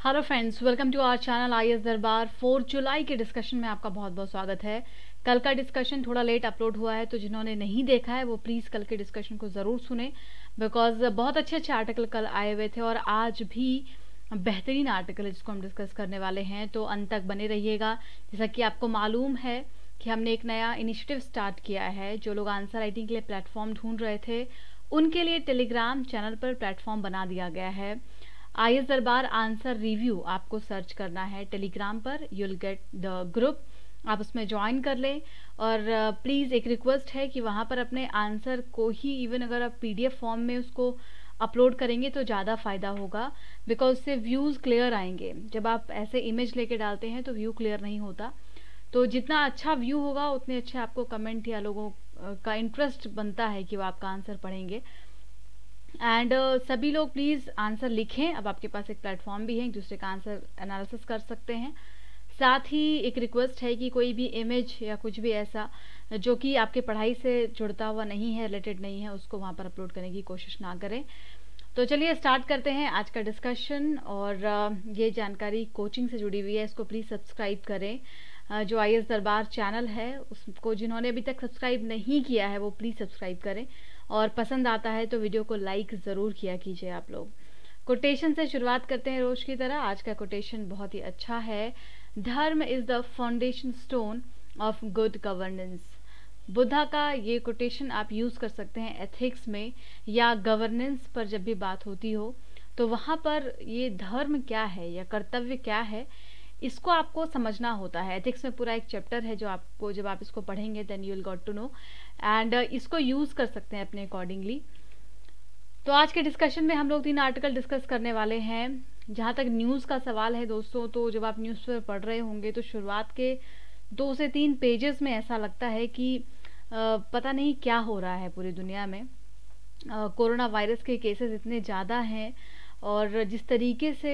Hello friends, welcome to our channel IAS Darbar. 4 जुलाई के discussion में आपका बहुत बहुत स्वागत है। कल का डिस्कशन थोड़ा लेट अपलोड हुआ है, तो जिन्होंने नहीं देखा है वो प्लीज़ कल के डिस्कशन को ज़रूर सुने, बिकॉज बहुत अच्छे अच्छे आर्टिकल कल आए हुए थे और आज भी बेहतरीन आर्टिकल है जिसको हम डिस्कस करने वाले हैं। तो अंत तक बने रहिएगा। जैसा कि आपको मालूम है कि हमने एक नया इनिशिएटिव स्टार्ट किया है। जो लोग आंसर राइटिंग के लिए प्लेटफॉर्म ढूंढ रहे थे उनके लिए टेलीग्राम चैनल पर प्लेटफॉर्म बना दिया गया है। आईएएस दरबार आंसर रिव्यू आपको सर्च करना है टेलीग्राम पर, you will get the group. आप उसमें ज्वाइन कर लें और प्लीज़ एक रिक्वेस्ट है कि वहाँ पर अपने आंसर को ही, इवन अगर आप पीडीएफ फॉर्म में उसको अपलोड करेंगे तो ज़्यादा फ़ायदा होगा, बिकॉज उससे व्यूज़ क्लियर आएंगे। जब आप ऐसे इमेज लेके डालते हैं तो व्यू क्लियर नहीं होता। तो जितना अच्छा व्यू होगा उतने अच्छे आपको कमेंट या लोगों का इंटरेस्ट बनता है कि वो आपका आंसर पढ़ेंगे। एंड सभी लोग प्लीज़ आंसर लिखें। अब आपके पास एक प्लेटफॉर्म भी है, एक दूसरे का आंसर एनालिसिस कर सकते हैं। साथ ही एक रिक्वेस्ट है कि कोई भी इमेज या कुछ भी ऐसा जो कि आपके पढ़ाई से जुड़ता हुआ नहीं है, रिलेटेड नहीं है, उसको वहाँ पर अपलोड करने की कोशिश ना करें। तो चलिए स्टार्ट करते हैं आज का डिस्कशन। और ये जानकारी कोचिंग से जुड़ी हुई है, इसको प्लीज़ सब्सक्राइब करें। जो आईएएस दरबार चैनल है उसको जिन्होंने अभी तक सब्सक्राइब नहीं किया है वो प्लीज़ सब्सक्राइब करें, और पसंद आता है तो वीडियो को लाइक ज़रूर किया कीजिए आप लोग। कोटेशन से शुरुआत करते हैं रोज की तरह। आज का कोटेशन बहुत ही अच्छा है। धर्म is the foundation stone of good governance. Buddha का ये कोटेशन आप यूज़ कर सकते हैं एथिक्स में या गवर्नेंस पर। जब भी बात होती हो तो वहाँ पर ये धर्म क्या है या कर्तव्य क्या है, इसको आपको समझना होता है। एथिक्स में पूरा एक चैप्टर है जो आपको, जब आप इसको पढ़ेंगे then you will got to know, and इसको यूज़ कर सकते हैं अपने अकॉर्डिंगली। तो आज के डिस्कशन में हम लोग 3 आर्टिकल डिस्कस करने वाले हैं। जहाँ तक न्यूज़ का सवाल है दोस्तों, तो जब आप न्यूज़ पेपर पढ़ रहे होंगे तो शुरुआत के 2 से 3 पेजेस में ऐसा लगता है कि पता नहीं क्या हो रहा है पूरी दुनिया में। कोरोना वायरस के केसेस इतने ज़्यादा हैं और जिस तरीके से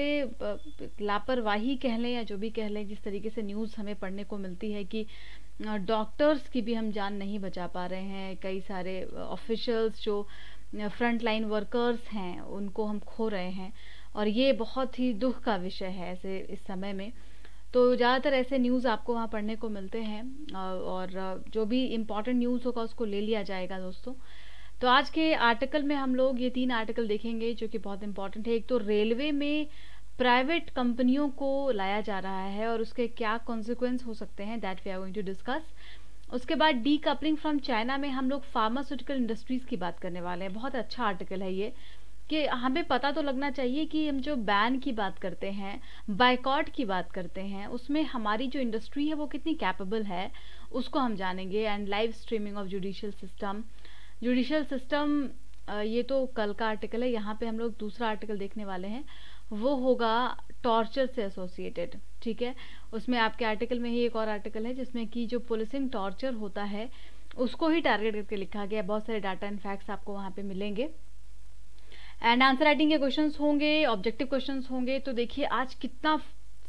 लापरवाही कह लें या जो भी कह लें, जिस तरीके से न्यूज़ हमें पढ़ने को मिलती है कि डॉक्टर्स की भी हम जान नहीं बचा पा रहे हैं। कई सारे ऑफिशियल्स जो फ्रंट लाइन वर्कर्स हैं उनको हम खो रहे हैं, और ये बहुत ही दुख का विषय है ऐसे इस समय में। तो ज़्यादातर ऐसे न्यूज़ आपको वहाँ पढ़ने को मिलते हैं, और जो भी इम्पॉर्टेंट न्यूज़ होगा उसको ले लिया जाएगा दोस्तों। तो आज के आर्टिकल में हम लोग ये 3 आर्टिकल देखेंगे जो कि बहुत इंपॉर्टेंट है। एक तो रेलवे में प्राइवेट कंपनियों को लाया जा रहा है और उसके क्या कॉन्सिक्वेंस हो सकते हैं, that we are going to discuss. उसके बाद डी कपलिंग फ्रॉम चाइना में हम लोग फार्मास्यूटिकल इंडस्ट्रीज की बात करने वाले हैं। बहुत अच्छा आर्टिकल है ये, कि हमें पता तो लगना चाहिए कि हम जो बैन की बात करते हैं, बायकॉट की बात करते हैं, उसमें हमारी जो इंडस्ट्री है वो कितनी कैपेबल है, उसको हम जानेंगे। And live streaming of judicial system. ये तो कल का आर्टिकल है। यहाँ पे हम लोग दूसरा आर्टिकल देखने वाले हैं, वो होगा टॉर्चर से एसोसिएटेड। ठीक है, उसमें आपके आर्टिकल में ही एक और आर्टिकल है जिसमें कि जो पुलिसिंग टॉर्चर होता है उसको ही टारगेट करके लिखा गया। बहुत सारे डाटा एंड फैक्ट्स आपको वहाँ पे मिलेंगे, एंड आंसर राइटिंग के क्वेश्चंस होंगे, ऑब्जेक्टिव क्वेश्चंस होंगे। तो देखिए आज कितना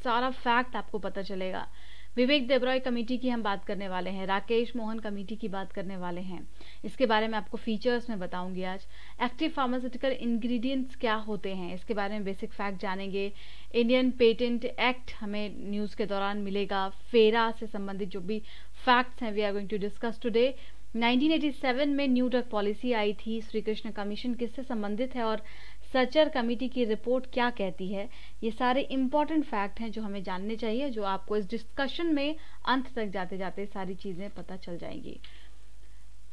सारा फैक्ट आपको पता चलेगा। विवेक देबरॉय कमेटी की हम बात करने वाले हैं, राकेश मोहन कमेटी की बात करने वाले हैं। इसके बारे में आपको फीचर्स में बताऊंगी आज। एक्टिव फार्मास्यूटिकल इंग्रेडिएंट्स क्या होते हैं, इसके बारे में बेसिक फैक्ट जानेंगे। इंडियन पेटेंट एक्ट हमें न्यूज़ के दौरान मिलेगा। फेरा से संबंधित जो भी फैक्ट्स हैं we are going to discuss today. 1987 में न्यू ड्रग पॉलिसी आई थी। श्री कृष्ण कमीशन किससे संबंधित है और सचर कमेटी की रिपोर्ट क्या कहती है, ये सारे इंपॉर्टेंट फैक्ट हैं जो हमें जानने चाहिए, जो आपको इस डिस्कशन में अंत तक जाते जाते सारी चीज़ें पता चल जाएंगी।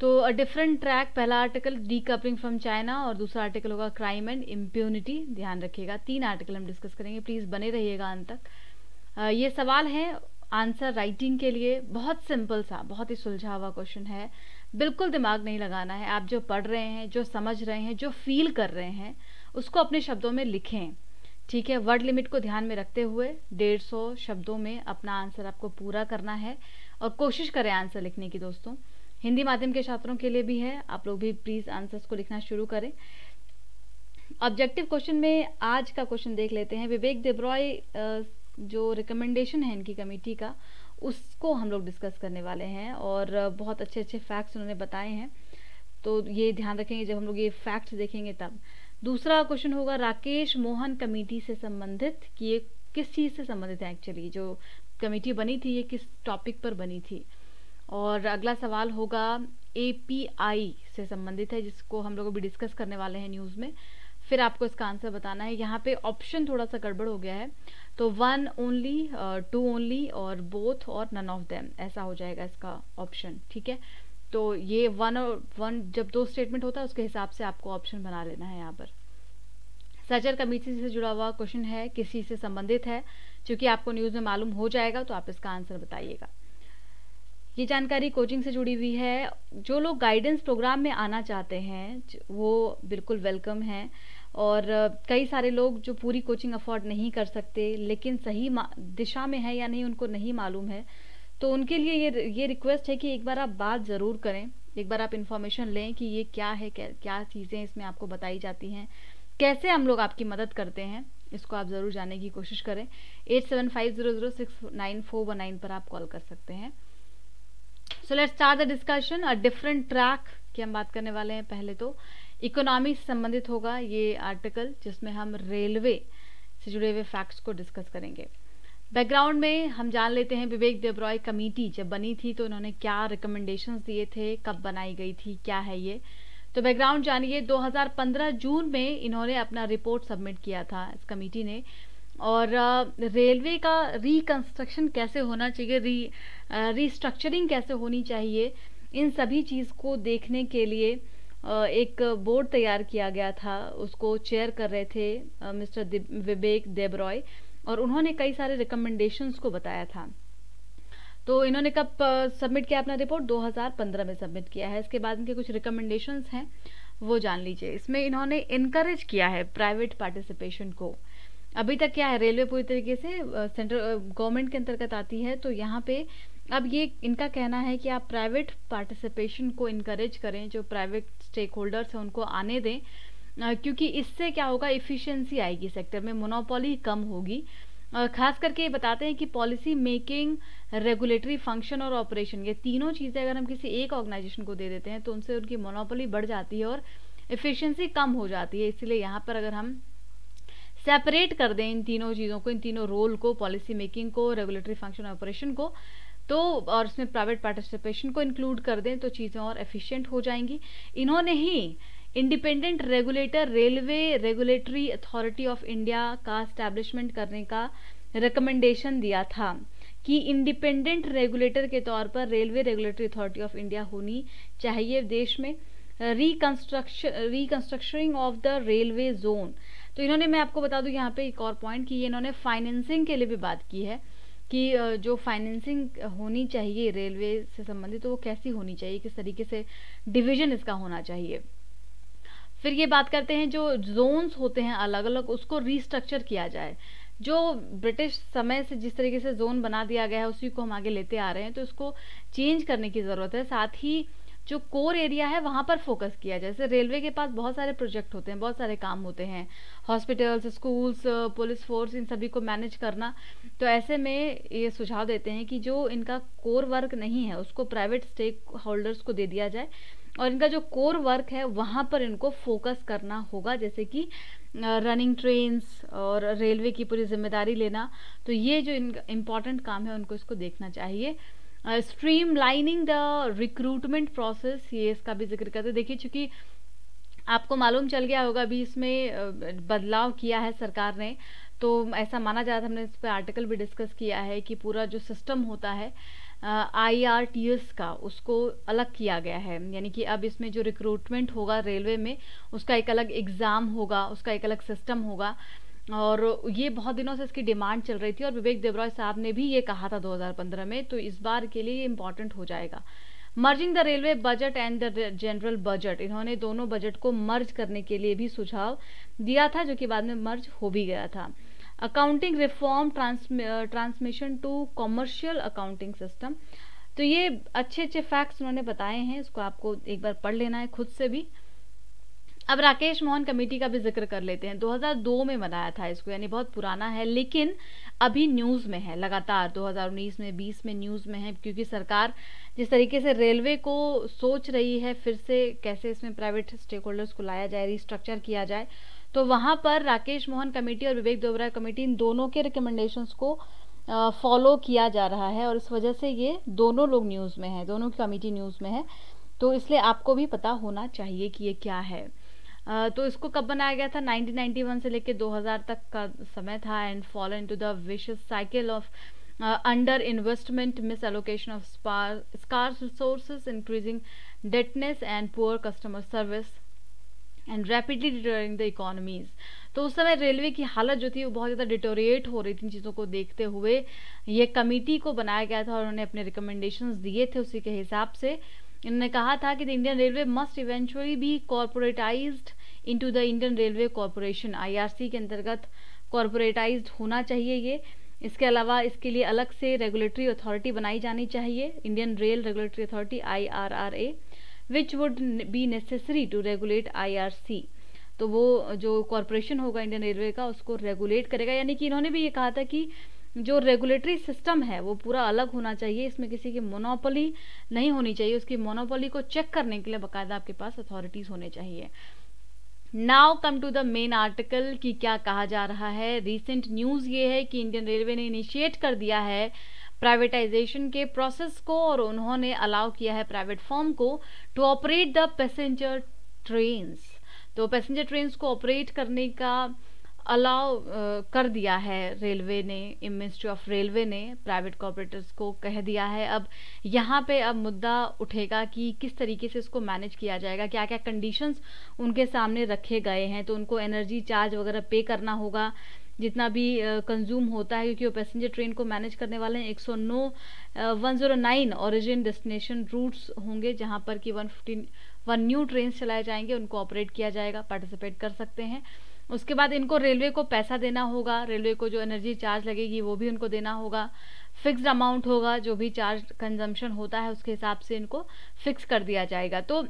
तो अ डिफरेंट ट्रैक, पहला article D coupling from China और दूसरा आर्टिकल होगा क्राइम एंड इम्प्यूनिटी। ध्यान रखिएगा 3 आर्टिकल हम डिस्कस करेंगे, प्लीज़ बने रहिएगा अंत तक। ये सवाल है आंसर राइटिंग के लिए, बहुत सिंपल सा, बहुत ही सुलझा हुआ क्वेश्चन है। बिल्कुल दिमाग नहीं लगाना है। आप जो पढ़ रहे हैं, जो समझ रहे हैं, जो फील कर रहे हैं, उसको अपने शब्दों में लिखें। ठीक है, वर्ड लिमिट को ध्यान में रखते हुए 150 शब्दों में अपना आंसर आपको पूरा करना है, और कोशिश करें आंसर लिखने की दोस्तों। हिंदी माध्यम के छात्रों के लिए भी है, आप लोग भी प्लीज़ आंसर्स को लिखना शुरू करें। ऑब्जेक्टिव क्वेश्चन में आज का क्वेश्चन देख लेते हैं। विवेक देबरॉय जो रिकमेंडेशन है इनकी कमेटी का, उसको हम लोग डिस्कस करने वाले हैं, और बहुत अच्छे अच्छे फैक्ट्स उन्होंने बताए हैं, तो ये ध्यान रखेंगे जब हम लोग ये फैक्ट्स देखेंगे तब। दूसरा क्वेश्चन होगा राकेश मोहन कमेटी से संबंधित कि ये किस चीज़ से संबंधित है एक्चुअली, जो कमेटी बनी थी ये किस टॉपिक पर बनी थी। और अगला सवाल होगा एपीआई से संबंधित है, जिसको हम लोग अभी डिस्कस करने वाले हैं न्यूज़ में। फिर आपको इसका आंसर बताना है। यहाँ पे ऑप्शन थोड़ा सा गड़बड़ हो गया है, तो 1 ओनली, 2 ओनली और बोथ और नन ऑफ देम, ऐसा हो जाएगा इसका ऑप्शन। ठीक है, तो ये 1 और 1 जब 2 स्टेटमेंट होता है उसके हिसाब से आपको ऑप्शन बना लेना है। यहाँ पर सर्चर कमेटी से जुड़ा हुआ क्वेश्चन है, किसी से संबंधित है, क्योंकि आपको न्यूज़ में मालूम हो जाएगा तो आप इसका आंसर बताइएगा। ये जानकारी कोचिंग से जुड़ी हुई है। जो लोग गाइडेंस प्रोग्राम में आना चाहते हैं वो बिल्कुल वेलकम हैं, और कई सारे लोग जो पूरी कोचिंग अफोर्ड नहीं कर सकते लेकिन सही दिशा में है या नहीं उनको नहीं मालूम है, तो उनके लिए ये रिक्वेस्ट है कि एक बार आप बात ज़रूर करें, एक बार आप इन्फॉर्मेशन लें कि ये क्या है, क्या चीज़ें इसमें आपको बताई जाती हैं, कैसे हम लोग आपकी मदद करते हैं, इसको आप ज़रूर जानने की कोशिश करें। 8750069419 पर आप कॉल कर सकते हैं। So let's start the discussion. A different track की हम बात करने वाले हैं। पहले तो इकोनॉमी से संबंधित होगा ये आर्टिकल, जिसमें हम रेलवे से जुड़े हुए फैक्ट्स को डिस्कस करेंगे। बैकग्राउंड में हम जान लेते हैं, विवेक देबरॉय कमेटी जब बनी थी तो इन्होंने क्या रिकमेंडेशंस दिए थे, कब बनाई गई थी, क्या है ये, तो बैकग्राउंड जानिए। 2015 जून में इन्होंने अपना रिपोर्ट सबमिट किया था इस कमेटी ने, और रेलवे का रिकंस्ट्रक्शन कैसे होना चाहिए, रीस्ट्रक्चरिंग कैसे होनी चाहिए, इन सभी चीज़ को देखने के लिए एक बोर्ड तैयार किया गया था। उसको चेयर कर रहे थे मिस्टर विवेक देबरॉय, और उन्होंने कई सारे रिकमेंडेशंस को बताया था। तो इन्होंने कब सबमिट किया अपना रिपोर्ट? 2015 में सबमिट किया है। इसके बाद इनके कुछ रिकमेंडेशंस हैं, वो जान लीजिए। इसमें इन्होंने इनकरेज किया है प्राइवेट पार्टिसिपेशन को। अभी तक क्या है, रेलवे पूरी तरीके से सेंट्रल गवर्नमेंट के अंतर्गत आती है, तो यहाँ पे अब ये इनका कहना है कि आप प्राइवेट पार्टिसिपेशन को इनकरेज करें, जो प्राइवेट स्टेक होल्डर्स हैं उनको आने दें, क्योंकि इससे क्या होगा, इफ़िशियंसी आएगी सेक्टर में, मोनोपोली कम होगी। खास करके ये बताते हैं कि पॉलिसी मेकिंग, रेगुलेटरी फंक्शन और ऑपरेशन, ये तीनों चीज़ें अगर हम किसी एक ऑर्गेनाइजेशन को दे देते हैं तो उनसे उनकी मोनोपोली बढ़ जाती है और इफ़िशियंसी कम हो जाती है। इसलिए यहाँ पर अगर हम सेपरेट कर दें इन तीनों चीज़ों को, इन तीनों रोल को, पॉलिसी मेकिंग को, रेगुलेटरी फंक्शन और ऑपरेशन को, तो और उसमें प्राइवेट पार्टिसिपेशन को इंक्लूड कर दें, तो चीज़ें और एफिशिएंट हो जाएंगी। इन्होंने ही independent regulator, railway regulatory authority of India का एस्टैब्लिशमेंट करने का रिकमेंडेशन दिया था कि इंडिपेंडेंट रेगुलेटर के तौर पर railway regulatory authority of India होनी चाहिए देश में। रिकंस्ट्रक्शनिंग ऑफ द रेलवे जोन, तो इन्होंने, मैं आपको बता दूं यहाँ पे एक और पॉइंट कि इन्होंने फाइनेंसिंग के लिए भी बात की है कि जो फाइनेंसिंग होनी चाहिए रेलवे से संबंधित, तो वो कैसी होनी चाहिए, किस तरीके से डिवीजन इसका होना चाहिए। फिर ये बात करते हैं जो जोन्स होते हैं अलग अलग, उसको रीस्ट्रक्चर किया जाए। जो ब्रिटिश समय से जिस तरीके से जोन बना दिया गया है उसी को हम आगे लेते आ रहे हैं, तो इसको चेंज करने की ज़रूरत है। साथ ही जो कोर एरिया है वहाँ पर फोकस किया जाए। जैसे रेलवे के पास बहुत सारे प्रोजेक्ट होते हैं, बहुत सारे काम होते हैं, हॉस्पिटल्स, स्कूल्स, पुलिस फोर्स, इन सभी को मैनेज करना। तो ऐसे में ये सुझाव देते हैं कि जो इनका कोर वर्क नहीं है उसको प्राइवेट स्टेक होल्डर्स को दे दिया जाए, और इनका जो कोर वर्क है वहाँ पर इनको फोकस करना होगा, जैसे कि रनिंग ट्रेन्स और रेलवे की पूरी जिम्मेदारी लेना। तो ये जो इम्पॉर्टेंट काम है उनको इसको देखना चाहिए। Stream lining the recruitment process, ये इसका भी जिक्र करते। देखिए, चूंकि आपको मालूम चल गया होगा अभी इसमें बदलाव किया है सरकार ने, तो ऐसा माना जा रहा था, हमने इस पर आर्टिकल भी डिस्कस किया है कि पूरा जो सिस्टम होता है IRTS का, उसको अलग किया गया है। यानी कि अब इसमें जो रिक्रूटमेंट होगा रेलवे में, उसका एक अलग एग्ज़ाम होगा, उसका एक अलग सिस्टम होगा, और ये बहुत दिनों से इसकी डिमांड चल रही थी, और विवेक देबरॉय साहब ने भी ये कहा था 2015 में, तो इस बार के लिए ये इम्पॉर्टेंट हो जाएगा। Merging the railway budget and the general budget, इन्होंने दोनों बजट को मर्ज करने के लिए भी सुझाव दिया था, जो कि बाद में मर्ज हो भी गया था। Accounting reform, transmission to commercial accounting system, तो ये अच्छे अच्छे फैक्ट्स उन्होंने बताए हैं, इसको आपको एक बार पढ़ लेना है खुद से भी। अब राकेश मोहन कमेटी का भी जिक्र कर लेते हैं। 2002 में बनाया था इसको, यानी बहुत पुराना है, लेकिन अभी न्यूज़ में है लगातार, 2019 में, 20 में न्यूज़ में है, क्योंकि सरकार जिस तरीके से रेलवे को सोच रही है फिर से कैसे इसमें प्राइवेट स्टेक होल्डर्स को लाया जाए, रिस्ट्रक्चर किया जाए, तो वहाँ पर राकेश मोहन कमेटी और विवेक देवराय कमेटी, इन दोनों के रिकमेंडेशंस को फॉलो किया जा रहा है, और इस वजह से ये दोनों लोग न्यूज़ में हैं, दोनों की कमेटी न्यूज़ में है। तो इसलिए आपको भी पता होना चाहिए कि ये क्या है। तो इसको कब बनाया गया था? 1991 से लेकर 2000 तक का समय था, and follow into the vicious cycle of under investment, misallocation of scarce resources, increasing indebtedness and poor customer service and rapidly deteriorating the economies. तो उस समय रेलवे की हालत जो थी वो बहुत ज़्यादा डिटोरिएट हो रही थी। इन चीज़ों को देखते हुए ये कमेटी को बनाया गया था और उन्होंने अपने रिकमेंडेशंस दिए थे। उसी के हिसाब से इन्होंने कहा था कि the Indian railway must eventually be corporatized into the Indian railway corporation, IRC के अंतर्गत कॉर्पोरेटाइज्ड होना चाहिए ये। इसके अलावा इसके लिए अलग से रेगुलेटरी अथॉरिटी बनाई जानी चाहिए, Indian rail regulatory authority IRRA, which would be necessary to regulate IRC। तो वो जो कॉरपोरेशन होगा इंडियन रेलवे का उसको रेगुलेट करेगा। यानी कि इन्होंने भी ये कहा था कि जो रेगुलेटरी सिस्टम है वो पूरा अलग होना चाहिए, इसमें किसी की मोनोपोली नहीं होनी चाहिए। उसकी मोनोपोली को चेक करने के लिए बाकायदा आपके पास अथॉरिटीज होने चाहिए। Now come to the main article कि क्या कहा जा रहा है। रिसेंट न्यूज़ ये है कि इंडियन रेलवे ने इनिशिएट कर दिया है प्राइवेटाइजेशन के प्रोसेस को, और उन्होंने अलाउ किया है प्राइवेट फर्म को to operate the passenger trains. तो पैसेंजर ट्रेन्स को ऑपरेट करने का अलाउ कर दिया है रेलवे ने, मिनिस्ट्री ऑफ रेलवे ने प्राइवेट कॉर्पोरेटर्स को कह दिया है। अब यहाँ पे अब मुद्दा उठेगा कि किस तरीके से इसको मैनेज किया जाएगा, क्या क्या कंडीशंस उनके सामने रखे गए हैं। तो उनको एनर्जी चार्ज वगैरह पे करना होगा जितना भी कंज्यूम होता है, क्योंकि वो पैसेंजर ट्रेन को मैनेज करने वाले हैं। 109 ओरिजिन डेस्टिनेशन रूट्स होंगे जहाँ पर कि 151 न्यू ट्रेन चलाए जाएंगे, उनको ऑपरेट किया जाएगा, पार्टिसिपेट कर सकते हैं। उसके बाद इनको रेलवे को पैसा देना होगा, रेलवे को जो एनर्जी चार्ज लगेगी वो भी उनको देना होगा। फिक्स्ड अमाउंट होगा, जो भी चार्ज कंजम्पशन होता है उसके हिसाब से इनको फिक्स कर दिया जाएगा। तो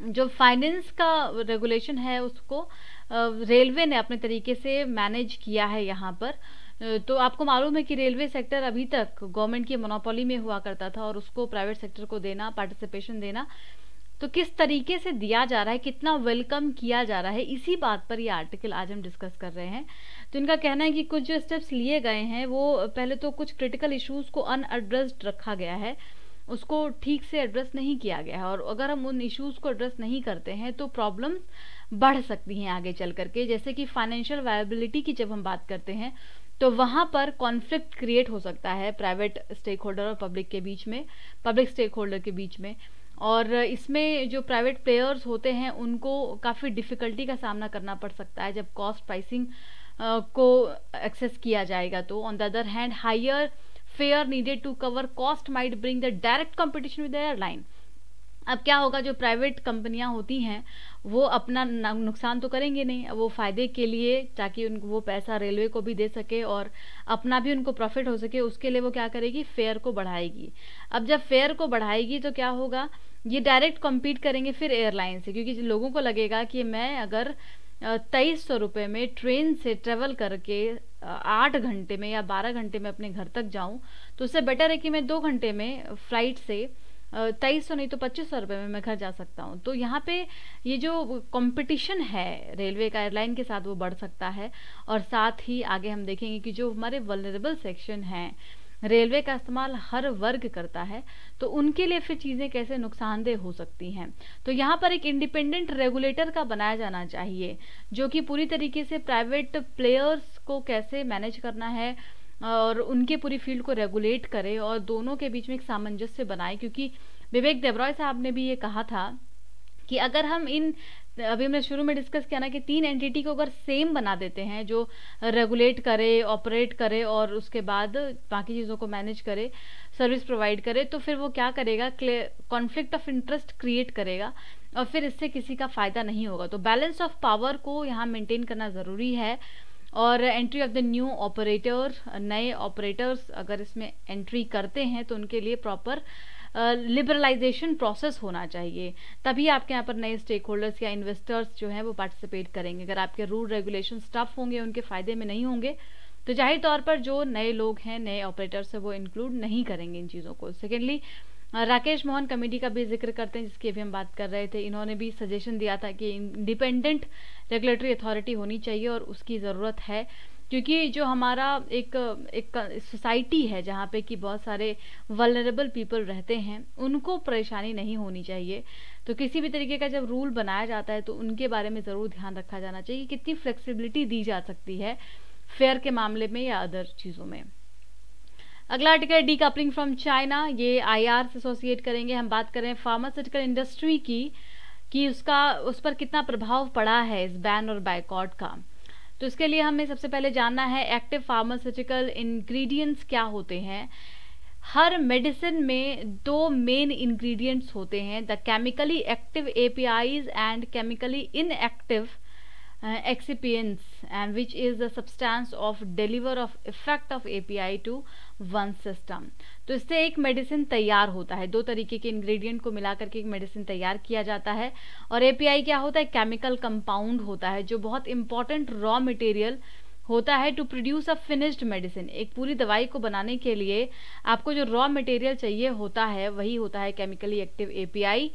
जो फाइनेंस का रेगुलेशन है उसको रेलवे ने अपने तरीके से मैनेज किया है यहाँ पर। तो आपको मालूम है कि रेलवे सेक्टर अभी तक गवर्नमेंट की मोनोपोली में हुआ करता था, और उसको प्राइवेट सेक्टर को देना, पार्टिसिपेशन देना, तो किस तरीके से दिया जा रहा है, कितना वेलकम किया जा रहा है, इसी बात पर ये आर्टिकल आज हम डिस्कस कर रहे हैं। तो इनका कहना है कि कुछ जो स्टेप्स लिए गए हैं वो पहले तो कुछ क्रिटिकल इश्यूज को अनएड्रेस्ड रखा गया है, उसको ठीक से एड्रेस नहीं किया गया है, और अगर हम उन इश्यूज को एड्रेस नहीं करते हैं तो प्रॉब्लम्स बढ़ सकती हैं आगे चल करके। जैसे कि फाइनेंशियल वायबिलिटी की जब हम बात करते हैं तो वहां पर कॉन्फ्लिक्ट क्रिएट हो सकता है प्राइवेट स्टेक होल्डर और पब्लिक के बीच में, पब्लिक स्टेक होल्डर के बीच में। और इसमें जो प्राइवेट प्लेयर्स होते हैं उनको काफ़ी डिफिकल्टी का सामना करना पड़ सकता है जब कॉस्ट प्राइसिंग को एक्सेस किया जाएगा। तो on the other hand higher fare needed to cover cost might bring the direct competition with the airline. अब क्या होगा, जो प्राइवेट कंपनियां होती हैं वो अपना नुकसान तो करेंगे नहीं, वो फायदे के लिए, ताकि उनको वो पैसा रेलवे को भी दे सके और अपना भी उनको प्रॉफिट हो सके, उसके लिए वो क्या करेगी, फेयर को बढ़ाएगी। अब जब फेयर को बढ़ाएगी तो क्या होगा, ये डायरेक्ट कम्पीट करेंगे फिर एयरलाइन से, क्योंकि लोगों को लगेगा कि मैं अगर 2300 रुपये में ट्रेन से ट्रेवल करके 8 घंटे में या 12 घंटे में अपने घर तक जाऊं, तो उससे बेटर है कि मैं 2 घंटे में फ्लाइट से 2300 नहीं तो 2500 रुपये में मैं घर जा सकता हूँ। तो यहाँ पे ये जो कंपटीशन है रेलवे का एयरलाइन के साथ वो बढ़ सकता है। और साथ ही आगे हम देखेंगे कि जो हमारे वल्नरेबल सेक्शन हैं, रेलवे का इस्तेमाल हर वर्ग करता है, तो उनके लिए फिर चीज़ें कैसे नुकसानदेह हो सकती हैं। तो यहाँ पर एक इंडिपेंडेंट रेगुलेटर का बनाया जाना चाहिए जो कि पूरी तरीके से प्राइवेट प्लेयर्स को कैसे मैनेज करना है और उनके पूरी फील्ड को रेगुलेट करे और दोनों के बीच में एक सामंजस्य बनाए। क्योंकि विवेक देवराय साहब ने भी ये कहा था कि अगर हम अभी हमने शुरू में डिस्कस किया ना कि 3 एंटिटी को अगर सेम बना देते हैं जो रेगुलेट करे, ऑपरेट करे और उसके बाद बाकी चीज़ों को मैनेज करे, सर्विस प्रोवाइड करे, तो फिर वो क्या करेगा, कॉन्फ्लिक्ट ऑफ इंटरेस्ट क्रिएट करेगा और फिर इससे किसी का फ़ायदा नहीं होगा। तो बैलेंस ऑफ पावर को यहाँ मेंटेन करना ज़रूरी है। और entry of the new operator, नए ऑपरेटर्स अगर इसमें एंट्री करते हैं तो उनके लिए प्रॉपर लिबरलाइजेशन प्रोसेस होना चाहिए, तभी आपके यहाँ पर नए स्टेक होल्डर्स या इन्वेस्टर्स जो हैं वो पार्टिसिपेट करेंगे। अगर आपके रूल रेगुलेशन टफ होंगे, उनके फ़ायदे में नहीं होंगे, तो जाहिर तौर पर जो नए लोग हैं, नए ऑपरेटर्स हैं, वो इंक्लूड नहीं करेंगे इन चीज़ों को। सेकेंडली, राकेश मोहन कमेटी का भी जिक्र करते हैं, जिसकी अभी हम बात कर रहे थे। इन्होंने भी सजेशन दिया था कि इंडिपेंडेंट रेगुलेटरी अथॉरिटी होनी चाहिए और उसकी ज़रूरत है, क्योंकि जो हमारा एक सोसाइटी है जहाँ पे कि बहुत सारे वल्नरेबल पीपल रहते हैं, उनको परेशानी नहीं होनी चाहिए। तो किसी भी तरीके का जब रूल बनाया जाता है तो उनके बारे में ज़रूर ध्यान रखा जाना चाहिए, कितनी फ्लेक्सिबिलिटी दी जा सकती है फेयर के मामले में या अदर चीज़ों में। अगला आर्टिकल है डीकपलिंग फ्रॉम चाइना, ये आईआर से एसोसिएट करेंगे। हम बात करें फार्मास्यूटिकल इंडस्ट्री की कि उस पर कितना प्रभाव पड़ा है इस बैन और बायकॉट का। तो इसके लिए हमें सबसे पहले जानना है एक्टिव फार्मास्यूटिकल इंग्रेडिएंट्स क्या होते हैं। हर मेडिसिन में 2 मेन इंग्रेडिएंट्स होते हैं, the chemically active APIs and chemically inactive excipients, and which is the substance of deliver of effect of API to one system। तो इससे एक मेडिसिन तैयार होता है, 2 तरीके के इंग्रेडिएंट को मिलाकर के एक मेडिसिन तैयार किया जाता है। और API क्या होता है? केमिकल कंपाउंड होता है, जो बहुत इंपॉर्टेंट रॉ मटेरियल होता है to produce a finished medicine. एक पूरी दवाई को बनाने के लिए आपको जो रॉ मटेरियल चाहिए होता है वही होता है chemically active API,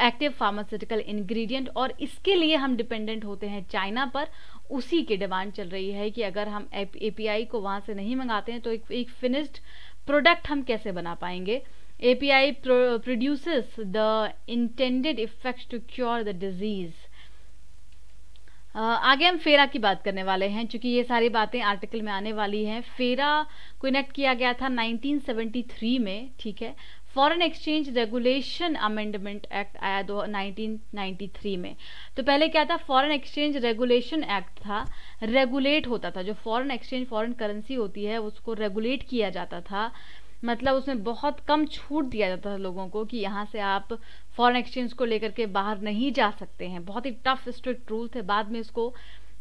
active pharmaceutical ingredient. और इसके लिए हम डिपेंडेंट होते हैं चाइना पर। उसी की डिमांड चल रही है कि अगर हम API को वहाँ से नहीं मंगाते हैं तो एक फिनिश्ड प्रोडक्ट हम कैसे बना पाएंगे। API produces the intended effects to cure the disease. आगे हम फेरा की बात करने वाले हैं, क्योंकि ये सारी बातें आर्टिकल में आने वाली हैं। फेरा को इनेक्ट किया गया था 1973 में, ठीक है। Foreign exchange regulation amendment act आया 1993 में। तो पहले क्या था? फॉरेन एक्सचेंज रेगुलेशन एक्ट था, रेगुलेट होता था। जो फॉरेन एक्सचेंज, फॉरेन करेंसी होती है, उसको रेगुलेट किया जाता था। मतलब उसमें बहुत कम छूट दिया जाता था लोगों को कि यहाँ से आप फॉरेन एक्सचेंज को लेकर के बाहर नहीं जा सकते हैं। बहुत ही टफ स्ट्रिक्ट रूल थे। बाद में इसको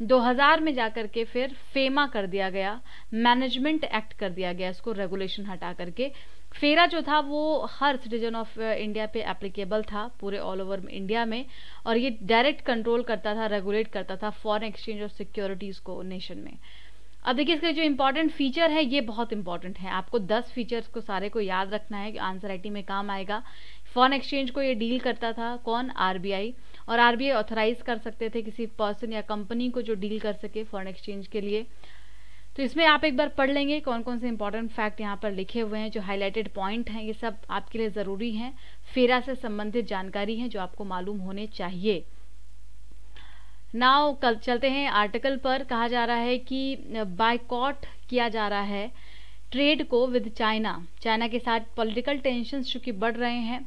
2000 में जाकर के फिर फेमा कर दिया गया, मैनेजमेंट एक्ट कर दिया गया, इसको रेगुलेशन हटा करके। फेरा जो था वो हर सिटीजन ऑफ इंडिया पे एप्लीकेबल था, पूरे ऑल ओवर इंडिया में। और ये डायरेक्ट कंट्रोल करता था, रेगुलेट करता था फॉरेन एक्सचेंज और सिक्योरिटीज को नेशन में। अब देखिए इसके जो इंपॉर्टेंट फीचर है ये बहुत इंपॉर्टेंट है। आपको 10 फीचर्स को सारे को याद रखना है कि आंसर राइटिंग में काम आएगा। फॉरेन एक्सचेंज को ये डील करता था कौन? RBI। और RBI ऑथराइज कर सकते थे किसी पर्सन या कंपनी को जो डील कर सके फॉरेन एक्सचेंज के लिए। तो इसमें आप एक बार पढ़ लेंगे कौन कौन से इंपॉर्टेंट फैक्ट यहाँ पर लिखे हुए हैं, जो हाईलाइटेड पॉइंट हैं, ये सब आपके लिए ज़रूरी हैं। फेरा से संबंधित जानकारी है जो आपको मालूम होने चाहिए। नाउ कल चलते हैं आर्टिकल पर। कहा जा रहा है कि बायकॉट किया जा रहा है ट्रेड को विद चाइना। चाइना के साथ पॉलिटिकल टेंशंस चूंकि बढ़ रहे हैं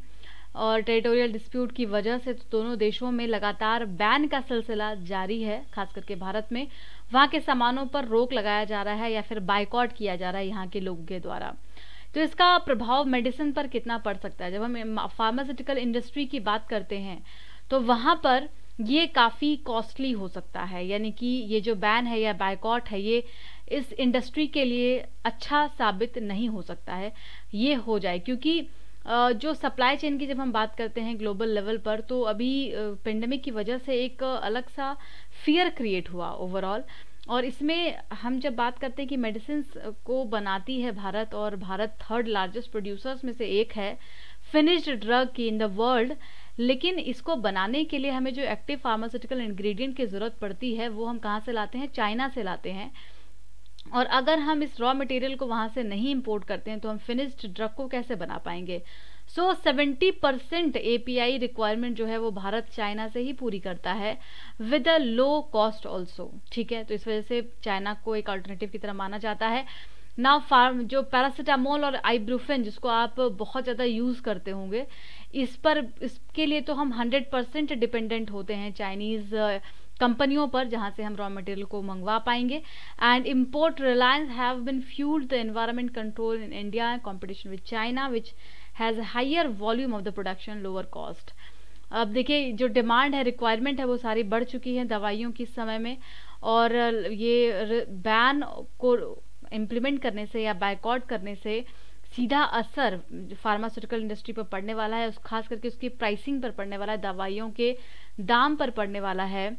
और टेरिटोरियल डिस्प्यूट की वजह से दोनों देशों में लगातार बैन का सिलसिला जारी है। खास करके भारत में वहाँ के सामानों पर रोक लगाया जा रहा है या फिर बायकॉट किया जा रहा है यहाँ के लोगों के द्वारा। तो इसका प्रभाव मेडिसिन पर कितना पड़ सकता है? जब हम फार्मास्यूटिकल इंडस्ट्री की बात करते हैं तो वहाँ पर ये काफ़ी कॉस्टली हो सकता है। यानी कि ये जो बैन है या बायकॉट है ये इस इंडस्ट्री के लिए अच्छा साबित नहीं हो सकता है। ये हो जाए क्योंकि जो सप्लाई चेन की जब हम बात करते हैं ग्लोबल लेवल पर, तो अभी पेंडेमिक की वजह से एक अलग सा फियर क्रिएट हुआ ओवरऑल। और इसमें हम जब बात करते हैं कि मेडिसिन को बनाती है भारत, और भारत 3rd लार्जेस्ट प्रोड्यूसर्स में से एक है फिनिश्ड ड्रग की इन द वर्ल्ड। लेकिन इसको बनाने के लिए हमें जो एक्टिव फार्मास्यूटिकल इंग्रेडिएंट की ज़रूरत पड़ती है वो हम कहाँ से लाते हैं? चाइना से लाते हैं। और अगर हम इस रॉ मटेरियल को वहाँ से नहीं इंपोर्ट करते हैं तो हम फिनिश्ड ड्रग को कैसे बना पाएंगे? 70% API रिक्वायरमेंट जो है वो भारत चाइना से ही पूरी करता है with a low cost also, ठीक है। तो इस वजह से चाइना को एक अल्टरनेटिव की तरह माना जाता है। नाउ जो पैरासीटामोल और आइब्रूफेन जिसको आप बहुत ज़्यादा यूज़ करते होंगे, इसके लिए तो हम 100% डिपेंडेंट होते हैं चाइनीज़ कंपनियों पर, जहां से हम रॉ मटेरियल को मंगवा पाएंगे। And import reliance have been fuelled the environment control in India competition with China which has higher volume of the production, lower cost. अब देखिए जो डिमांड है, रिक्वायरमेंट है, वो सारी बढ़ चुकी है दवाइयों की समय में। और ये बैन को इम्प्लीमेंट करने से या बायकॉट करने से सीधा असर फार्मास्यूटिकल इंडस्ट्री पर पड़ने वाला है, खास करके उसकी प्राइसिंग पर पड़ने वाला है, दवाइयों के दाम पर पड़ने वाला है।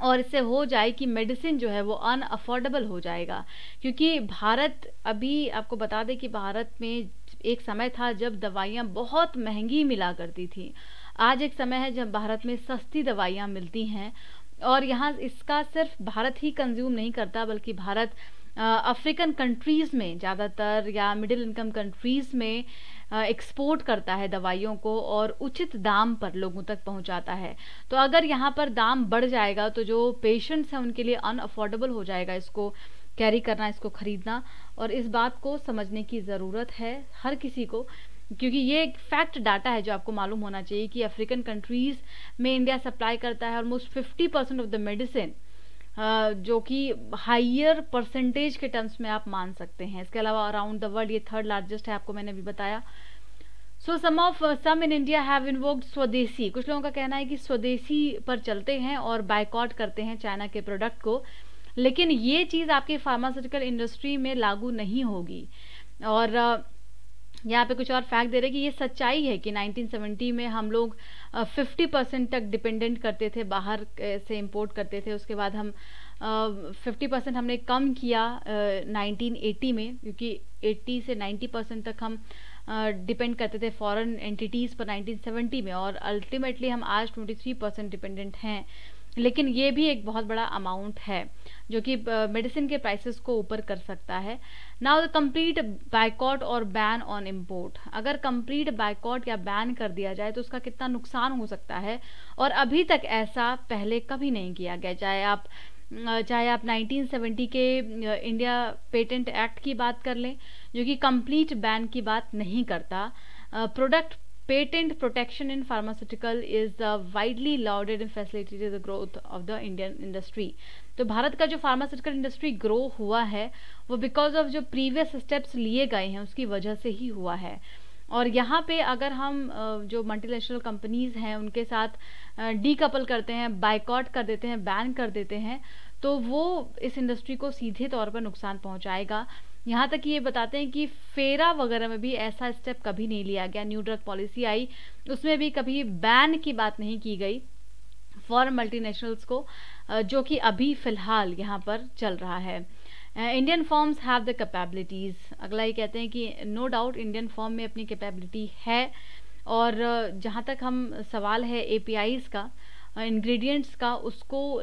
और इससे हो जाए कि मेडिसिन जो है वो अनअफोर्डेबल हो जाएगा। क्योंकि भारत, अभी आपको बता दें कि भारत में एक समय था जब दवाइयाँ बहुत महंगी मिला करती थी। आज एक समय है जब भारत में सस्ती दवाइयाँ मिलती हैं, और यहाँ इसका सिर्फ भारत ही कंज्यूम नहीं करता, बल्कि भारत अफ्रीकन कंट्रीज़ में ज़्यादातर, या मिडिल इनकम कंट्रीज़ में एक्सपोर्ट करता है दवाइयों को, और उचित दाम पर लोगों तक पहुंचाता है। तो अगर यहाँ पर दाम बढ़ जाएगा तो जो पेशेंट्स हैं उनके लिए अनअफोर्डेबल हो जाएगा इसको कैरी करना, इसको खरीदना। और इस बात को समझने की ज़रूरत है हर किसी को, क्योंकि ये एक फैक्ट डाटा है जो आपको मालूम होना चाहिए कि अफ्रीकन कंट्रीज़ में इंडिया सप्लाई करता है ऑलमोस्ट 50% ऑफ द मेडिसिन, जो कि हाइयर परसेंटेज के टर्म्स में आप मान सकते हैं। इसके अलावा अराउंड द वर्ल्ड ये थर्ड लार्जेस्ट है, आपको मैंने अभी बताया। सो सम इन इंडिया हैव इन्वोक्ड स्वदेशी। कुछ लोगों का कहना है कि स्वदेशी पर चलते हैं और बायकॉट करते हैं चाइना के प्रोडक्ट को, लेकिन ये चीज़ आपकी फार्मास्यूटिकल इंडस्ट्री में लागू नहीं होगी। और यहाँ पे कुछ और फैक्ट दे रहे हैं कि ये सच्चाई है कि 1970 में हम लोग 50% तक डिपेंडेंट करते थे, बाहर से इंपोर्ट करते थे। उसके बाद हम 50% हमने कम किया 1980 में, क्योंकि 80 से 90% तक हम डिपेंड करते थे फॉरेन एंटिटीज़ पर 1970 में, और अल्टीमेटली हम आज 23% डिपेंडेंट हैं। लेकिन ये भी एक बहुत बड़ा अमाउंट है जो कि मेडिसिन के प्राइसेस को ऊपर कर सकता है। नाउ द कंप्लीट बायकॉट और बैन ऑन इम्पोर्ट। अगर कंप्लीट बायकॉट या बैन कर दिया जाए तो उसका कितना नुकसान हो सकता है, और अभी तक ऐसा पहले कभी नहीं किया गया। चाहे आप 1970 के इंडिया पेटेंट एक्ट की बात कर लें, जो कि कंप्लीट बैन की बात नहीं करता। Product patent protection in pharmaceutical is widely lauded and facilitated the growth of the Indian industry। तो भारत का जो फार्मास्यूटिकल इंडस्ट्री ग्रो हुआ है वो बिकॉज ऑफ जो प्रीवियस स्टेप्स लिए गए हैं उसकी वजह से ही हुआ है। और यहाँ पे अगर हम जो मल्टीनेशनल कंपनीज हैं उनके साथ डीकपल करते हैं, बायकॉट कर देते हैं, बैन कर देते हैं, तो वो इस इंडस्ट्री को सीधे तौर पर नुकसान पहुँचाएगा। यहाँ तक कि ये बताते हैं कि फेरा वगैरह में भी ऐसा स्टेप कभी नहीं लिया गया। न्यू ड्रग पॉलिसी आई, उसमें भी कभी बैन की बात नहीं की गई फॉर मल्टीनेशनल्स को, जो कि अभी फिलहाल यहाँ पर चल रहा है। Indian firms have the capabilities. अगला ये कहते हैं कि नो डाउट इंडियन फर्म में अपनी कैपेबिलिटी है, और जहाँ तक हम सवाल है एपीआईज़ का, इंग्रेडिएंट्स का, उसको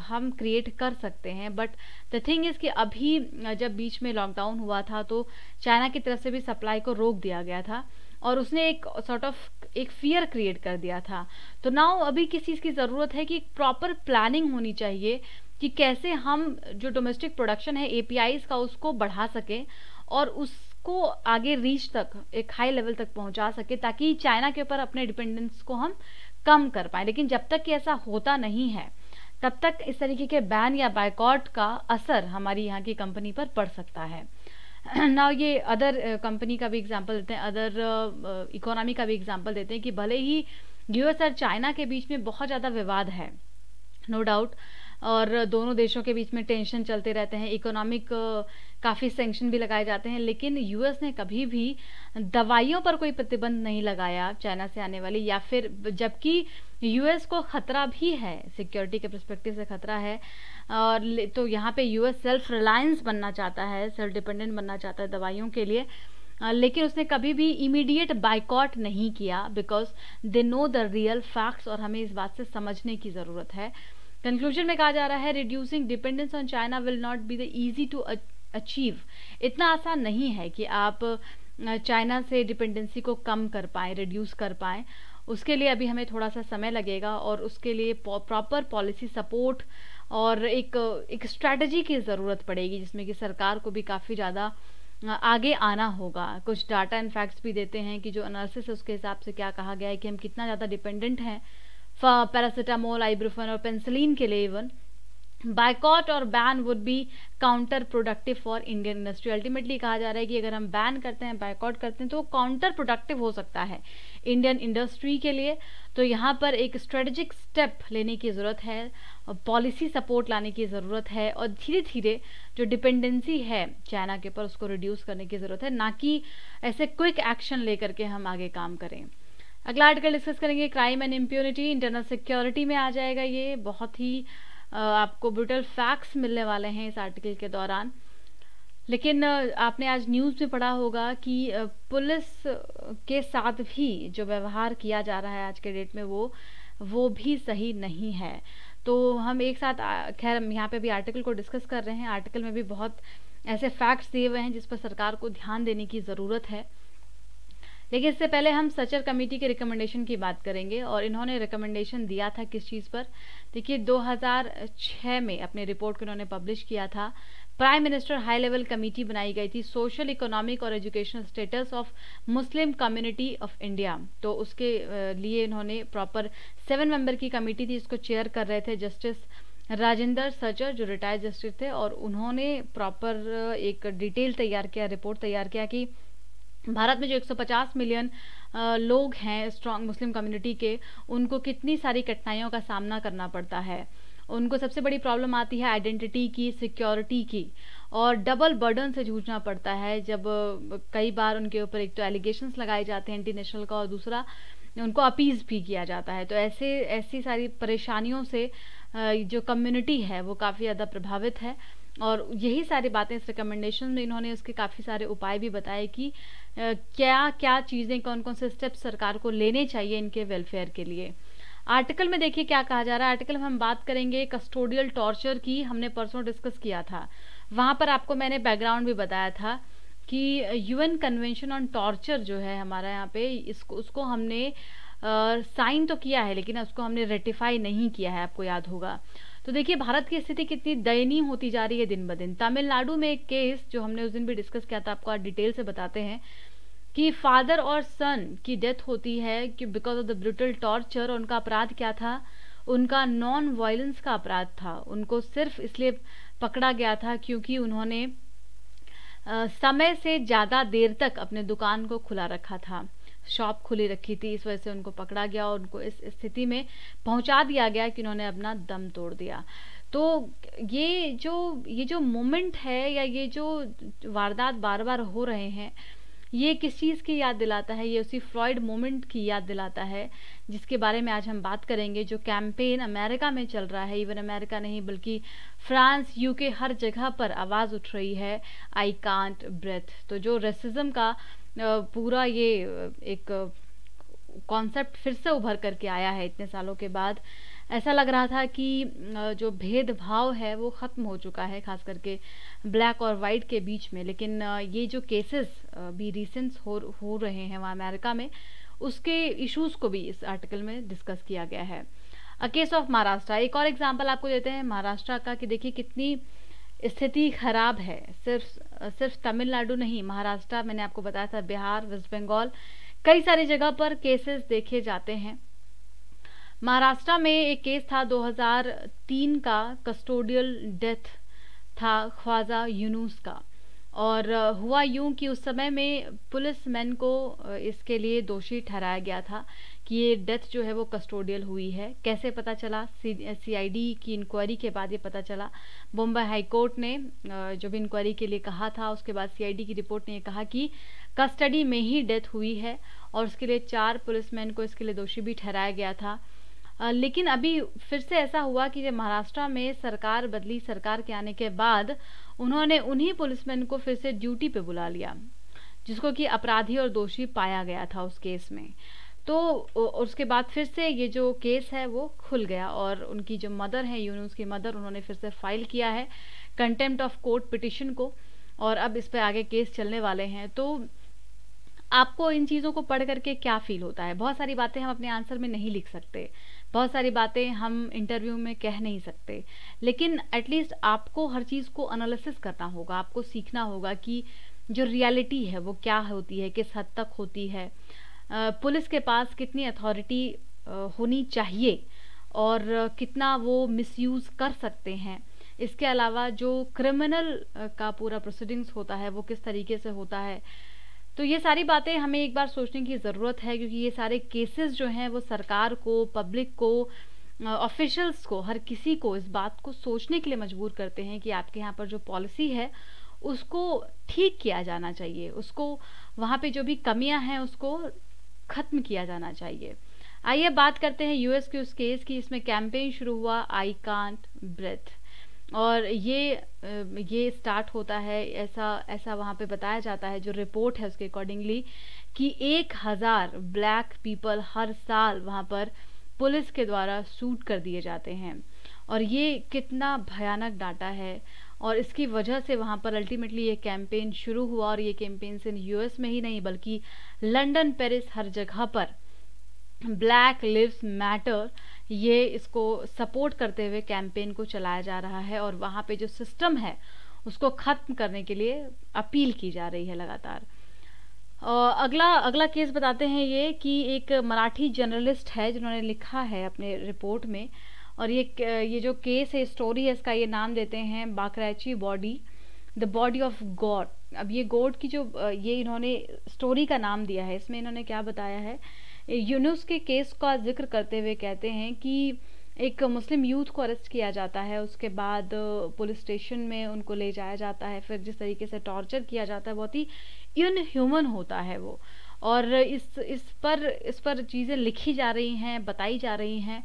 हम क्रिएट कर सकते हैं। बट द थिंग इज़ कि अभी जब बीच में लॉकडाउन हुआ था तो चाइना की तरफ से भी सप्लाई को रोक दिया गया था, और उसने एक सॉर्ट ऑफ एक फियर क्रिएट कर दिया था। तो नाउ अभी किस चीज़ की ज़रूरत है कि प्रॉपर प्लानिंग होनी चाहिए कि कैसे हम जो डोमेस्टिक प्रोडक्शन है एपीआईज़ का उसको बढ़ा सकें और उसको आगे रीच तक, एक हाई लेवल तक पहुंचा सके, ताकि चाइना के ऊपर अपने डिपेंडेंस को हम कम कर पाएँ। लेकिन जब तक कि ऐसा होता नहीं है तब तक इस तरीके के बैन या बायकॉट का असर हमारी यहाँ की कंपनी पर पड़ सकता है। नाउ ये अदर कंपनी का भी एग्जांपल देते हैं, अदर इकोनॉमी का भी एग्जांपल देते हैं कि भले ही यूएस और चाइना के बीच में बहुत ज़्यादा विवाद है, नो डाउट, और दोनों देशों के बीच में टेंशन चलते रहते हैं, इकोनॉमिक काफ़ी सैंक्शन भी लगाए जाते हैं, लेकिन यूएस ने कभी भी दवाइयों पर कोई प्रतिबंध नहीं लगाया चाइना से आने वाली, या फिर जबकि यूएस को खतरा भी है, सिक्योरिटी के पर्सपेक्टिव से खतरा है। और तो यहाँ पे यूएस सेल्फ रिलायंस बनना चाहता है, सेल्फ डिपेंडेंट बनना चाहता है दवाइयों के लिए, लेकिन उसने कभी भी इमीडिएट बायकॉट नहीं किया, because they know the real facts, और हमें इस बात से समझने की ज़रूरत है। कंक्लूजन में कहा जा रहा है reducing dependence on China will not be the easy to achieve. इतना आसान नहीं है कि आप चाइना से डिपेंडेंसी को कम कर पाएँ, रिड्यूस कर पाएँ। उसके लिए अभी हमें थोड़ा सा समय लगेगा, और उसके लिए प्रॉपर पॉलिसी सपोर्ट और एक स्ट्रैटेजी की ज़रूरत पड़ेगी, जिसमें कि सरकार को भी काफ़ी ज़्यादा आगे आना होगा। कुछ डाटा एंड फैक्ट्स भी देते हैं कि जो एनालिसिस है उसके हिसाब से क्या कहा गया है कि हम कितना ज़्यादा डिपेंडेंट हैं पैरासीटामोल, आइब्रुफेन और पेंसिलिन के लिए। इवन बायकॉट और ban would be counter productive for Indian industry. Ultimately कहा जा रहा है कि अगर हम बैन करते हैं, बायकॉट करते हैं, तो वो काउंटर प्रोडक्टिव हो सकता है इंडियन इंडस्ट्री के लिए। तो यहाँ पर एक स्ट्रेटेजिक स्टेप लेने की ज़रूरत है, पॉलिसी सपोर्ट लाने की ज़रूरत है, और धीरे धीरे जो डिपेंडेंसी है चाइना के ऊपर उसको रिड्यूस करने की ज़रूरत है, ना कि ऐसे क्विक एक्शन लेकर के हम आगे काम करें। अगला आर्टिकल डिस्कस करेंगे crime and impunity, internal security में आ जाएगा। ये बहुत ही आपको ब्रूटल फैक्ट्स मिलने वाले हैं इस आर्टिकल के दौरान। लेकिन आपने आज न्यूज़ में पढ़ा होगा कि पुलिस के साथ भी जो व्यवहार किया जा रहा है आज के डेट में वो भी सही नहीं है। तो हम एक साथ खैर हम यहाँ पे भी आर्टिकल को डिस्कस कर रहे हैं। आर्टिकल में भी बहुत ऐसे फैक्ट्स दिए हुए हैं जिस पर सरकार को ध्यान देने की ज़रूरत है। लेकिन इससे पहले हम सचर कमेटी के रिकमेंडेशन की बात करेंगे, और इन्होंने रिकमेंडेशन दिया था किस चीज़ पर। देखिए 2006 में अपने रिपोर्ट को इन्होंने पब्लिश किया था। Prime minister high level committee बनाई गई थी, सोशल इकोनॉमिक और educational status of Muslim community of India. तो उसके लिए इन्होंने प्रॉपर 7 मेंबर की कमेटी थी, इसको चेयर कर रहे थे जस्टिस राजेंद्र सचर जो रिटायर्ड जस्टिस थे। और उन्होंने प्रॉपर एक डिटेल तैयार किया, रिपोर्ट तैयार किया कि भारत में जो 150 मिलियन लोग हैं स्ट्रॉन्ग मुस्लिम कम्युनिटी के, उनको कितनी सारी कठिनाइयों का सामना करना पड़ता है। उनको सबसे बड़ी प्रॉब्लम आती है आइडेंटिटी की, सिक्योरिटी की, और डबल बर्डन से जूझना पड़ता है जब कई बार उनके ऊपर एक तो एलिगेशंस लगाए जाते हैं इंटरनेशनल का, और दूसरा उनको अपीज भी किया जाता है। तो ऐसी सारी परेशानियों से जो कम्युनिटी है वो काफ़ी ज़्यादा प्रभावित है। और यही सारी बातें इस रिकमेंडेशन में इन्होंने उसके काफ़ी सारे उपाय भी बताए कि क्या क्या चीज़ें, कौन कौन से स्टेप्स सरकार को लेने चाहिए इनके वेलफेयर के लिए। आर्टिकल में देखिए क्या कहा जा रहा है। आर्टिकल में हम बात करेंगे कस्टोडियल टॉर्चर की, हमने परसों डिस्कस किया था। वहाँ पर आपको मैंने बैकग्राउंड भी बताया था कि यूएन कन्वेंशन ऑन टॉर्चर जो है हमारा यहाँ पे, उसको हमने साइन तो किया है लेकिन उसको हमने रेटिफाई नहीं किया है, आपको याद होगा। तो देखिए भारत की स्थिति कितनी दयनीय होती जा रही है दिन ब दिन। तमिलनाडु में एक केस जो हमने उस दिन भी डिस्कस किया था, आपको आज डिटेल से बताते हैं कि फादर और सन की डेथ होती है कि because of the brutal torture. उनका अपराध क्या था? उनका नॉन वायलेंस का अपराध था। उनको सिर्फ इसलिए पकड़ा गया था क्योंकि उन्होंने समय से ज़्यादा देर तक अपने दुकान को खुला रखा था, शॉप खुली रखी थी। इस वजह से उनको पकड़ा गया और उनको इस स्थिति में पहुंचा दिया गया कि उन्होंने अपना दम तोड़ दिया। तो ये जो मोमेंट है या ये जो वारदात बार बार हो रहे हैं, ये किस चीज़ की याद दिलाता है? ये उसी फ्रॉइड मोमेंट की याद दिलाता है जिसके बारे में आज हम बात करेंगे। जो कैंपेन अमेरिका में चल रहा है, इवन अमेरिका नहीं बल्कि फ्रांस, यूके, हर जगह पर आवाज़ उठ रही है, आई कांट ब्रेथ। तो जो रेसिज्म का पूरा ये एक कॉन्सेप्ट फिर से उभर करके आया है इतने सालों के बाद। ऐसा लग रहा था कि जो भेदभाव है वो ख़त्म हो चुका है, खास करके ब्लैक और वाइट के बीच में। लेकिन ये जो केसेस भी रिसेंट हो रहे हैं वहाँ अमेरिका में, उसके इश्यूज़ को भी इस आर्टिकल में डिस्कस किया गया है। अ केस ऑफ महाराष्ट्र, एक और एग्जांपल आपको देते हैं महाराष्ट्र का कि देखिए कितनी स्थिति खराब है। सिर्फ तमिलनाडु नहीं, महाराष्ट्र, मैंने आपको बताया था, बिहार, वेस्ट बंगाल, कई सारी जगह पर केसेस देखे जाते हैं। महाराष्ट्र में एक केस था 2003 का, कस्टोडियल डेथ था ख्वाजा यूनुस का। और हुआ यूं कि उस समय में पुलिसमैन को इसके लिए दोषी ठहराया गया था कि ये डेथ जो है वो कस्टोडियल हुई है। कैसे पता चला? सीआईडी की इंक्वायरी के बाद ये पता चला। बॉम्बे हाई कोर्ट ने जब इंक्वायरी के लिए कहा था, उसके बाद सीआईडी की रिपोर्ट ने ये कहा कि कस्टडी में ही डेथ हुई है, और उसके लिए 4 पुलिसमैन को इसके लिए दोषी भी ठहराया गया था। लेकिन अभी फिर से ऐसा हुआ कि जब महाराष्ट्र में सरकार बदली, सरकार के आने के बाद उन्होंने उन्हीं पुलिसमैन को फिर से ड्यूटी पे बुला लिया जिसको कि अपराधी और दोषी पाया गया था उस केस में। तो उसके बाद फिर से ये जो केस है वो खुल गया, और उनकी जो मदर है, यूनुस की मदर, उन्होंने फिर से फाइल किया है कंटेम्प्ट ऑफ कोर्ट पिटिशन को, और अब इस पर आगे केस चलने वाले हैं। तो आपको इन चीज़ों को पढ़ करके क्या फील होता है? बहुत सारी बातें हम अपने आंसर में नहीं लिख सकते, बहुत सारी बातें हम इंटरव्यू में कह नहीं सकते, लेकिन एटलीस्ट आपको हर चीज़ को एनालिसिस करना होगा, आपको सीखना होगा कि जो रियलिटी है वो क्या होती है, किस हद तक होती है, पुलिस के पास कितनी अथॉरिटी होनी चाहिए और कितना वो मिसयूज़ कर सकते हैं। इसके अलावा जो क्रिमिनल का पूरा प्रोसीडिंग्स होता है वो किस तरीके से होता है। तो ये सारी बातें हमें एक बार सोचने की ज़रूरत है, क्योंकि ये सारे केसेस जो हैं वो सरकार को, पब्लिक को, ऑफिशियल्स को, हर किसी को इस बात को सोचने के लिए मजबूर करते हैं कि आपके यहाँ पर जो पॉलिसी है उसको ठीक किया जाना चाहिए, उसको वहाँ पे जो भी कमियां हैं उसको ख़त्म किया जाना चाहिए। आइए बात करते हैं यूएस के उस केस की, इसमें कैंपेन शुरू हुआ आई कांट ब्रेथ, और ये स्टार्ट होता है, ऐसा ऐसा वहाँ पे बताया जाता है, जो रिपोर्ट है उसके अकॉर्डिंगली, कि 1000 ब्लैक पीपल हर साल वहाँ पर पुलिस के द्वारा शूट कर दिए जाते हैं। और ये कितना भयानक डाटा है, और इसकी वजह से वहाँ पर अल्टीमेटली ये कैंपेन शुरू हुआ, और ये कैंपेन सिर्फ यूएस में ही नहीं बल्कि लंदन, पेरिस, हर जगह पर ब्लैक लिव्स मैटर, ये इसको सपोर्ट करते हुए कैंपेन को चलाया जा रहा है, और वहाँ पे जो सिस्टम है उसको ख़त्म करने के लिए अपील की जा रही है लगातार। अगला केस बताते हैं ये, कि एक मराठी जर्नलिस्ट है जिन्होंने लिखा है अपने रिपोर्ट में, और ये जो केस है, स्टोरी है, इसका ये नाम देते हैं बाकरैची body, the body of God. अब ये गॉड की जो ये इन्होंने स्टोरी का नाम दिया है, इसमें इन्होंने क्या बताया है, यूनुस के केस का जिक्र करते हुए कहते हैं कि एक मुस्लिम यूथ को अरेस्ट किया जाता है, उसके बाद पुलिस स्टेशन में उनको ले जाया जाता है, फिर जिस तरीके से टॉर्चर किया जाता है बहुत ही इनह्यूमन होता है वो, और इस पर चीज़ें लिखी जा रही हैं, बताई जा रही हैं,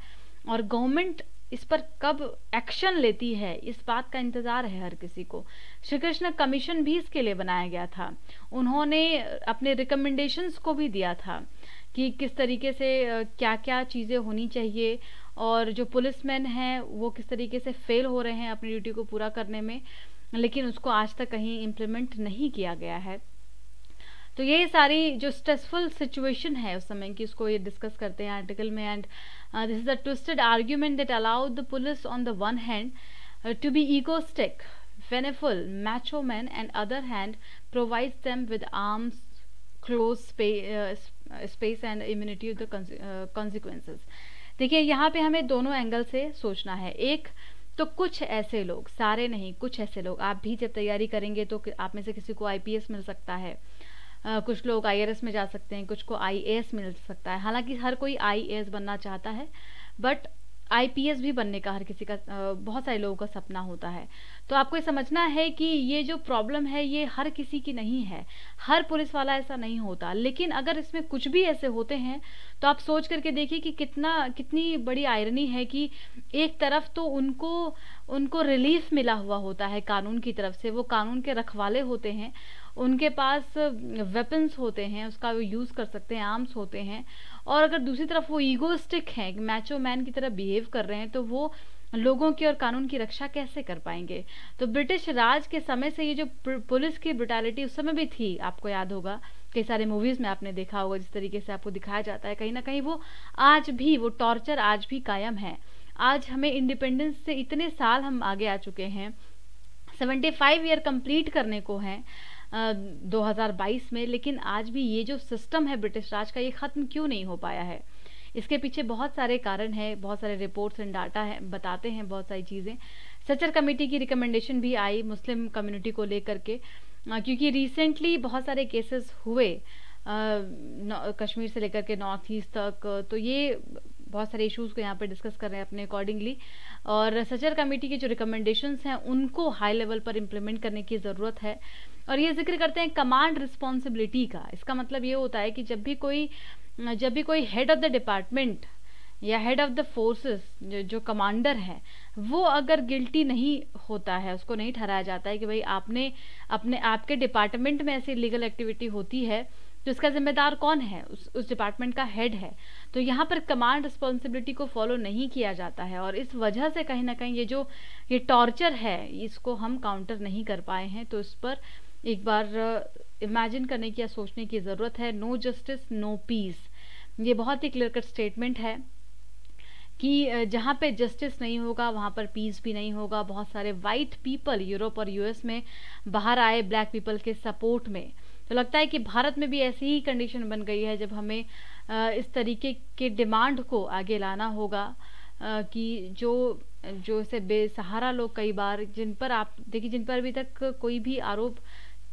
और गवर्नमेंट इस पर कब एक्शन लेती है इस बात का इंतज़ार है हर किसी को। श्री कृष्ण कमीशन भी इसके लिए बनाया गया था, उन्होंने अपने रिकमेंडेशंस को भी दिया था कि किस तरीके से क्या क्या चीज़ें होनी चाहिए, और जो पुलिसमैन हैं वो किस तरीके से फेल हो रहे हैं अपनी ड्यूटी को पूरा करने में, लेकिन उसको आज तक कहीं इम्प्लीमेंट नहीं किया गया है। तो ये सारी जो स्ट्रेसफुल सिचुएशन है उस समय की, उसको ये डिस्कस करते हैं आर्टिकल में। And this is the twisted argument that allowed the police on the one hand to be egoistic, vengeful macho men, and other hand provides them with arms, close space and immunity to the consequences। देखिए यहाँ पे हमें दोनों angle से सोचना है। एक तो कुछ ऐसे लोग, सारे नहीं, कुछ ऐसे लोग, आप भी जब तैयारी करेंगे तो आप में से किसी को आईपीएस मिल सकता है, कुछ लोग आईआरएस में जा सकते हैं, कुछ को आईएएस मिल सकता है। हालांकि हर कोई आईएएस बनना चाहता है, बट आईपीएस भी बनने का हर किसी का, बहुत सारे लोगों का सपना होता है। तो आपको ये समझना है कि ये जो प्रॉब्लम है ये हर किसी की नहीं है, हर पुलिस वाला ऐसा नहीं होता। लेकिन अगर इसमें कुछ भी ऐसे होते हैं तो आप सोच करके देखिए कि कितनी बड़ी आयरनी है कि एक तरफ तो उनको रिलीफ मिला हुआ होता है कानून की तरफ से, वो कानून के रखवाले होते हैं, उनके पास वेपन्स होते हैं, उसका वो यूज़ कर सकते हैं, आर्म्स होते हैं, और अगर दूसरी तरफ वो ईगोस्टिक हैं, मैचो मैन की तरह बिहेव कर रहे हैं, तो वो लोगों की और कानून की रक्षा कैसे कर पाएंगे। तो ब्रिटिश राज के समय से ये जो पुलिस की ब्रुटैलिटी उस समय भी थी, आपको याद होगा कई सारे मूवीज में आपने देखा होगा जिस तरीके से आपको दिखाया जाता है, कहीं ना कहीं वो आज भी, वो टॉर्चर आज भी कायम है। आज हमें इंडिपेंडेंस से इतने साल हम आगे आ चुके हैं, 75 ईयर कंप्लीट करने को हैं 2022 में, लेकिन आज भी ये जो सिस्टम है ब्रिटिश राज का, ये ख़त्म क्यों नहीं हो पाया है। इसके पीछे बहुत सारे कारण हैं, बहुत सारे रिपोर्ट्स एंड डाटा है, बताते हैं बहुत सारी चीज़ें। सचर कमेटी की रिकमेंडेशन भी आई मुस्लिम कम्युनिटी को लेकर के, क्योंकि रिसेंटली बहुत सारे केसेस हुए कश्मीर से लेकर के नॉर्थ ईस्ट तक, तो ये बहुत सारे इश्यूज़ को यहाँ पे डिस्कस कर रहे हैं अपने अकॉर्डिंगली। और सचर कमेटी के जो रिकमेंडेशंस हैं उनको हाई लेवल पर इम्प्लीमेंट करने की ज़रूरत है। और ये जिक्र करते हैं कमांड रिस्पॉन्सिबिलिटी का। इसका मतलब ये होता है कि जब भी कोई हेड ऑफ द डिपार्टमेंट या हेड ऑफ द फोर्सेस, जो कमांडर है, वो अगर गिल्टी नहीं होता है, उसको नहीं ठहराया जाता है कि भाई आपके डिपार्टमेंट में ऐसी लीगल एक्टिविटी होती है, तो इसका जिम्मेदार कौन है, उस डिपार्टमेंट का हेड है। तो यहाँ पर कमांड रिस्पॉन्सिबिलिटी को फॉलो नहीं किया जाता है, और इस वजह से कहीं ना कहीं ये टॉर्चर है, इसको हम काउंटर नहीं कर पाए हैं। तो इस पर एक बार इमेजिन करने की या सोचने की ज़रूरत है। नो जस्टिस नो पीस, ये बहुत ही क्लियर कट स्टेटमेंट है कि जहाँ पे जस्टिस नहीं होगा वहाँ पर पीस भी नहीं होगा। बहुत सारे वाइट पीपल यूरोप और यूएस में बाहर आए ब्लैक पीपल के सपोर्ट में। तो लगता है कि भारत में भी ऐसी ही कंडीशन बन गई है, जब हमें इस तरीके के डिमांड को आगे लाना होगा कि जो ऐसे बेसहारा लोग, कई बार जिन पर अभी तक कोई भी आरोप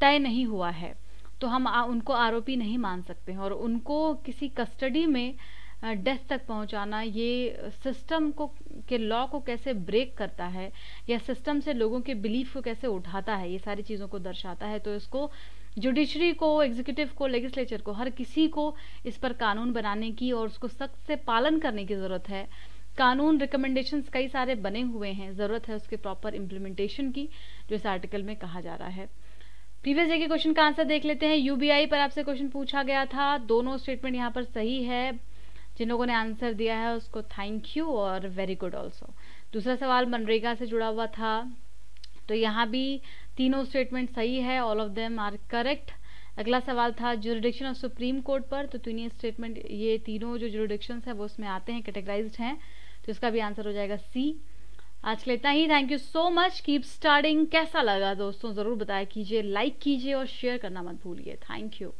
तय नहीं हुआ है, तो हम उनको आरोपी नहीं मान सकते हैं, और उनको किसी कस्टडी में डेथ तक पहुंचाना, ये सिस्टम को के लॉ को कैसे ब्रेक करता है या सिस्टम से लोगों के बिलीफ को कैसे उठाता है, ये सारी चीज़ों को दर्शाता है। तो इसको जुडिशरी को, एग्जीक्यूटिव को, लेजिस्लेचर को, हर किसी को इस पर कानून बनाने की और उसको सख्त से पालन करने की ज़रूरत है। कानून रिकमेंडेशंस कई सारे बने हुए हैं, ज़रूरत है उसके प्रॉपर इम्प्लीमेंटेशन की, जो इस आर्टिकल में कहा जा रहा है। प्रीवियस डे के क्वेश्चन का आंसर देख लेते हैं। यूबीआई पर आपसे क्वेश्चन पूछा गया था, दोनों स्टेटमेंट यहाँ पर सही है। जिन लोगों ने आंसर दिया है उसको थैंक यू और वेरी गुड ऑल्सो। दूसरा सवाल मनरेगा से जुड़ा हुआ था, तो यहाँ भी तीनों स्टेटमेंट सही है, all of them are correct. अगला सवाल था जुरिडिक्शन ऑफ सुप्रीम कोर्ट पर, तो तीनों स्टेटमेंट, ये तीनों जो जुरिडिक्शंस है वो उसमें आते हैं, कैटेगराइज्ड हैं, तो इसका भी आंसर हो जाएगा सी। आज के लिए इतना ही। Thank you so much, keep studying. कैसा लगा दोस्तों ज़रूर बताया कीजिए, लाइक कीजिए और शेयर करना मत भूलिए। Thank you.